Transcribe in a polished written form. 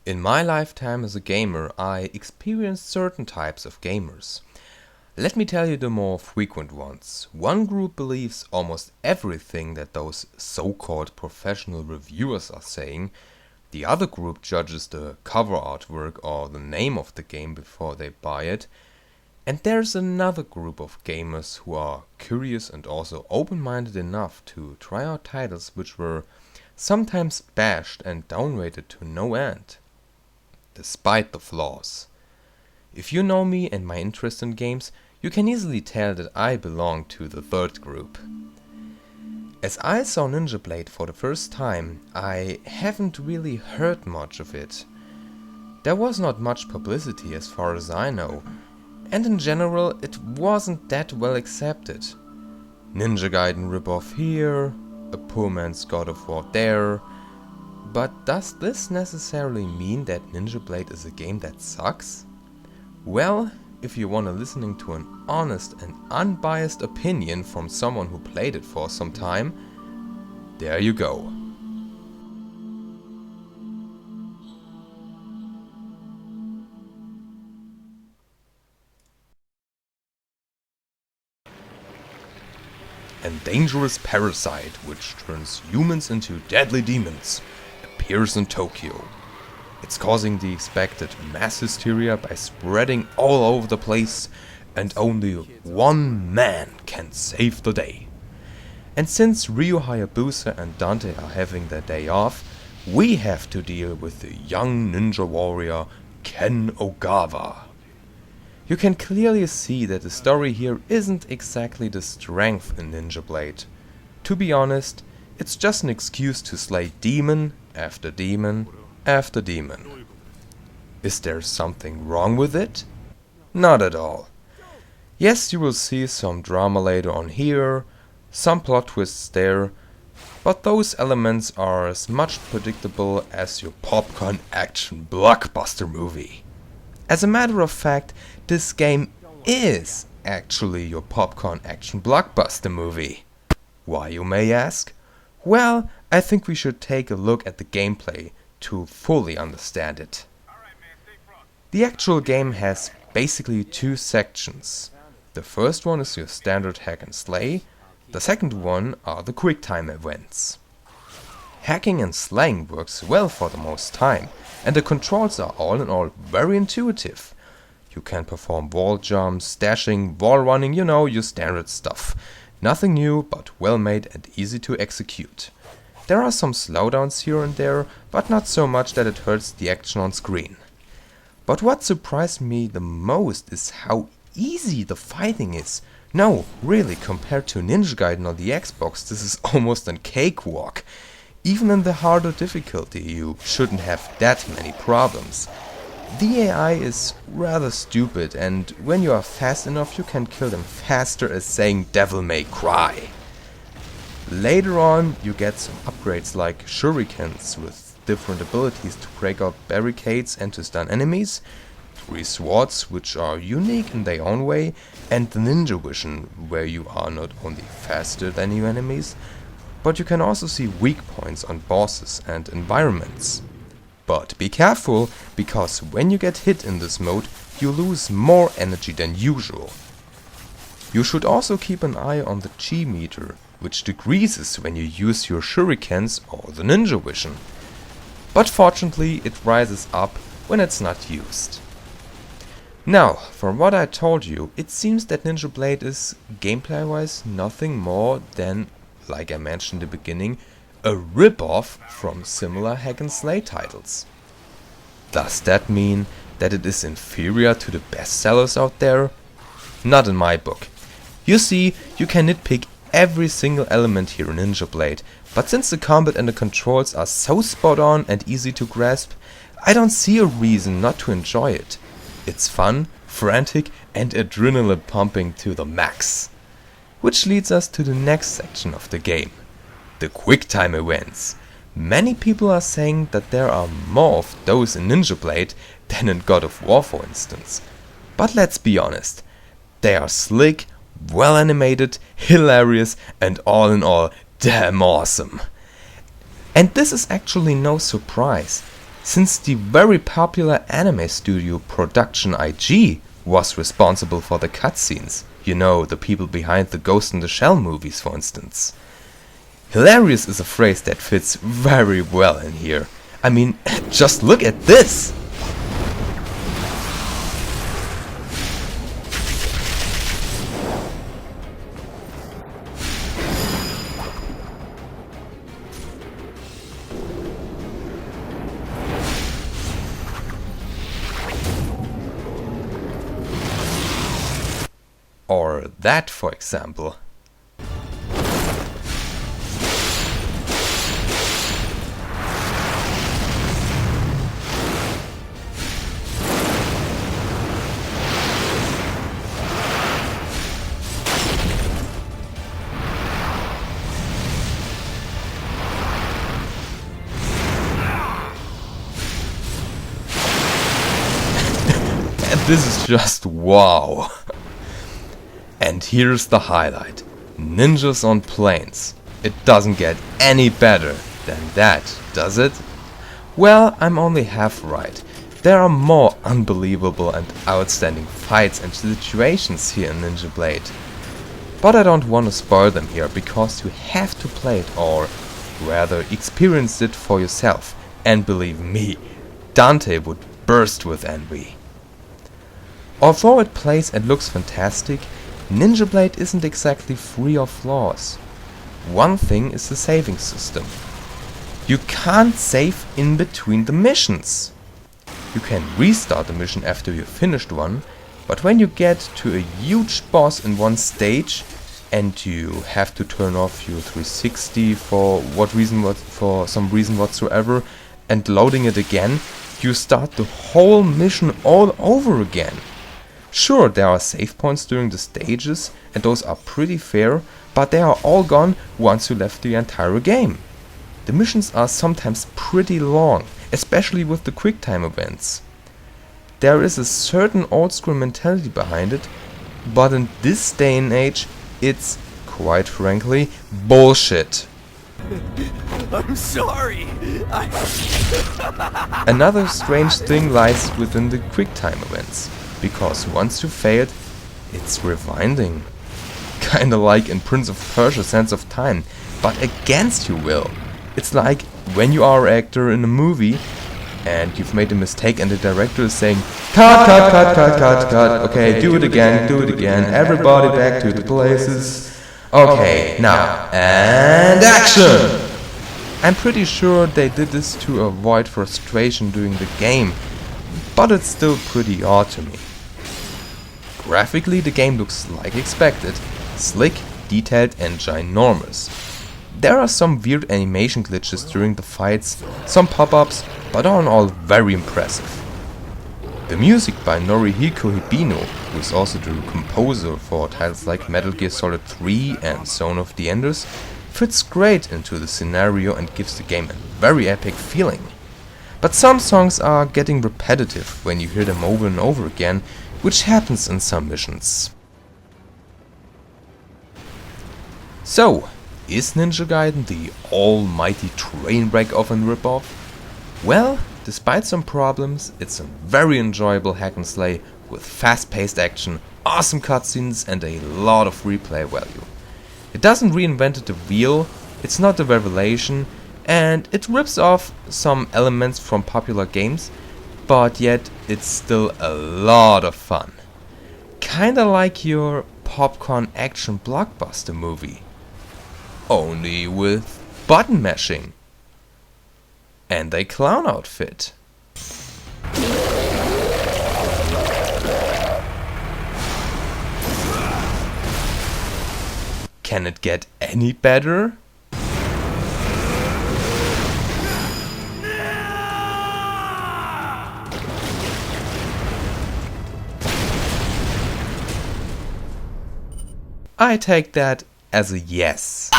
In my lifetime as a gamer, I experienced certain types of gamers. Let me tell you the more frequent ones. One group believes almost everything that those so-called professional reviewers are saying. The other group judges the cover artwork or the name of the game before they buy it. And there's another group of gamers who are curious and also open-minded enough to try out titles which were sometimes bashed and downrated to no end, despite the flaws. If you know me and my interest in games, you can easily tell that I belong to the third group. As I saw Ninja Blade for the first time, I haven't really heard much of it. There was not much publicity as far as I know, and in general it wasn't that well accepted. Ninja Gaiden ripoff here, a poor man's God of War there. But does this necessarily mean that Ninja Blade is a game that sucks? Well, if you wanna listening to an honest and unbiased opinion from someone who played it for some time, there you go. A dangerous parasite which turns humans into deadly demons appears in Tokyo. It's causing the expected mass hysteria by spreading all over the place, and only one man can save the day. And since Ryu Hayabusa and Dante are having their day off, we have to deal with the young ninja warrior Ken Ogawa. You can clearly see that the story here isn't exactly the strength in Ninja Blade. To be honest, it's just an excuse to slay demon after demon after demon. Is there something wrong with it? Not at all. Yes, you will see some drama later on here, some plot twists there, but those elements are as much predictable as your popcorn action blockbuster movie. As a matter of fact, this game is actually your popcorn action blockbuster movie. Why, you may ask? Well, I think we should take a look at the gameplay to fully understand it. The actual game has basically two sections. The first one is your standard hack and slay, the second one are the quick time events. Hacking and slaying works well for the most time, and the controls are all in all very intuitive. You can perform wall jumps, dashing, wall running, you know, your standard stuff. Nothing new, but well made and easy to execute. There are some slowdowns here and there, but not so much that it hurts the action on screen. But what surprised me the most is how easy the fighting is. No, really, compared to Ninja Gaiden on the Xbox, this is almost a cakewalk. Even in the harder difficulty, you shouldn't have that many problems. The AI is rather stupid, and when you are fast enough, you can kill them faster as saying Devil May Cry. Later on, you get some upgrades like shurikens with different abilities to break out barricades and to stun enemies, 3 swords which are unique in their own way, and the ninja vision where you are not only faster than your enemies, but you can also see weak points on bosses and environments. But be careful, because when you get hit in this mode, you lose more energy than usual. You should also keep an eye on the chi meter, which decreases when you use your shurikens or the ninja vision. But fortunately it rises up when it's not used. Now, from what I told you, it seems that Ninja Blade is gameplay-wise nothing more than, like I mentioned in the beginning, a rip-off from similar hack and slay titles. Does that mean that it is inferior to the bestsellers out there? Not in my book. You see, you can nitpick every single element here in Ninja Blade, but since the combat and the controls are so spot on and easy to grasp, I don't see a reason not to enjoy it. It's fun, frantic and adrenaline pumping to the max. Which leads us to the next section of the game. The quick time events. Many people are saying that there are more of those in Ninja Blade than in God of War, for instance. But let's be honest, they are slick, well animated, hilarious and all in all damn awesome. And this is actually no surprise. since the very popular anime studio Production IG was responsible for the cutscenes. You know, the people behind the Ghost in the Shell movies, for instance. Hilarious is a phrase that fits very well in here. I mean, just look at this! Or that, for example. And this is just wow. And here's the highlight. Ninjas on planes. It doesn't get any better than that, does it? Well, I'm only half right. There are more unbelievable and outstanding fights and situations here in Ninja Blade. But I don't want to spoil them here, because you have to play it, or rather experience it for yourself. And believe me, Dante would burst with envy. Although it plays and looks fantastic, Ninja Blade isn't exactly free of flaws. One thing is the saving system. You can't save in between the missions. You can restart the mission after you've finished one, but when you get to a huge boss in one stage and you have to turn off your 360 for some reason whatsoever and loading it again, you start the whole mission all over again. Sure, there are save points during the stages, and those are pretty fair, but they are all gone once you left the entire game. The missions are sometimes pretty long, especially with the quick time events. There is a certain old school mentality behind it, but in this day and age, it's, quite frankly, bullshit. I'm sorry. Another strange thing lies within the quick time events. Because once you failed, it's rewinding. Kinda like in Prince of Persia: Sands of Time, but against your will. It's like when you are an actor in a movie and you've made a mistake and the director is saying, cut, cut, cut, cut, cut, cut, okay, do it again, everybody back to the places. Okay, now, and action! I'm pretty sure they did this to avoid frustration during the game, but it's still pretty odd to me. Graphically, the game looks like expected, slick, detailed and ginormous. There are some weird animation glitches during the fights, some pop-ups, but all in all very impressive. The music by Norihiko Hibino, who is also the composer for titles like Metal Gear Solid 3 and Zone of the Enders, fits great into the scenario and gives the game a very epic feeling. But some songs are getting repetitive when you hear them over and over again, which happens in some missions. So, is Ninja Gaiden the almighty train wreck of a ripoff? Well, despite some problems, it's a very enjoyable hack and slay with fast-paced action, awesome cutscenes and a lot of replay value. It doesn't reinvent the wheel, it's not a revelation, and it rips off some elements from popular games, but yet it's still a lot of fun. Kinda like your popcorn action blockbuster movie. Only with button mashing. And a clown outfit. Can it get any better? I take that as a yes.